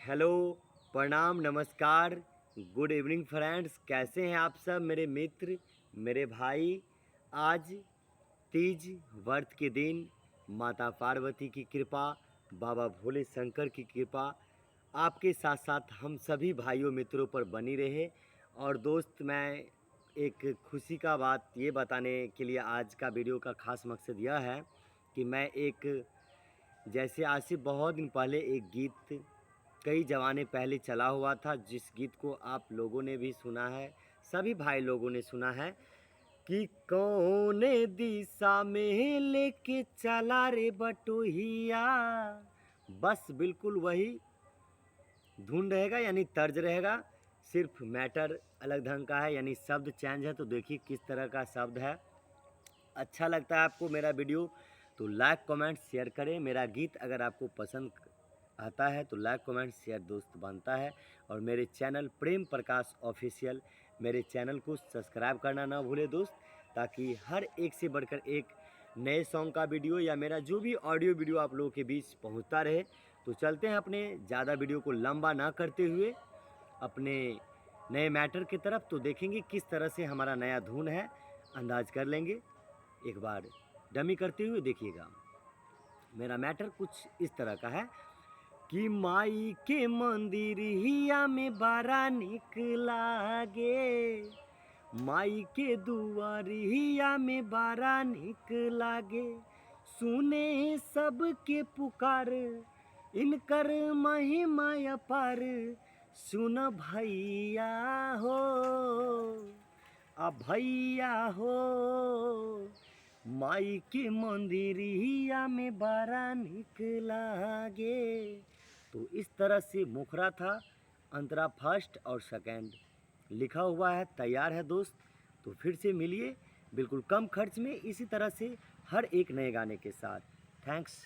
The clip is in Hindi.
हेलो, प्रणाम, नमस्कार, गुड इवनिंग फ्रेंड्स। कैसे हैं आप सब मेरे मित्र, मेरे भाई। आज तीज व्रत के दिन माता पार्वती की कृपा, बाबा भोले शंकर की कृपा आपके साथ साथ हम सभी भाइयों मित्रों पर बनी रहे। और दोस्त, मैं एक खुशी का बात ये बताने के लिए आज का वीडियो का खास मकसद यह है कि मैं जैसे आज से बहुत दिन पहले एक गीत कई ज़माने पहले चला हुआ था, जिस गीत को आप लोगों ने भी सुना है, सभी भाई लोगों ने सुना है कि कौन दिशा में लेके चला रे बटोहिया। बस बिल्कुल वही धुन रहेगा, यानी तर्ज रहेगा, सिर्फ मैटर अलग ढंग का है, यानी शब्द चेंज है। तो देखिए किस तरह का शब्द है। अच्छा लगता है आपको मेरा वीडियो तो लाइक कमेंट शेयर करें। मेरा गीत अगर आपको पसंद आता है तो लाइक कमेंट शेयर दोस्त बनता है। और मेरे चैनल प्रेम प्रकाश ऑफिशियल, मेरे चैनल को सब्सक्राइब करना ना भूले दोस्त, ताकि हर एक से बढ़कर एक नए सॉन्ग का वीडियो या मेरा जो भी ऑडियो वीडियो आप लोगों के बीच पहुंचता रहे। तो चलते हैं अपने ज़्यादा वीडियो को लंबा ना करते हुए अपने नए मैटर की तरफ। तो देखेंगे किस तरह से हमारा नया धुन है, अंदाज कर लेंगे। एक बार डमी करते हुए देखिएगा। मेरा मैटर कुछ इस तरह का है कि माई के मंदिर हिया में बड़ा निक लागे, माई के दुआरिया में बड़ा निक लागे, सुने सबके पुकार, इनकर महिमा अपार, सुन भैया हो, भैया हो, माई के मंदिरिया में बड़ा निक लागे। तो इस तरह से मुखरा था, अंतरा फर्स्ट और सेकंड लिखा हुआ है, तैयार है दोस्त। तो फिर से मिलिए बिल्कुल कम खर्च में इसी तरह से हर एक नए गाने के साथ। थैंक्स।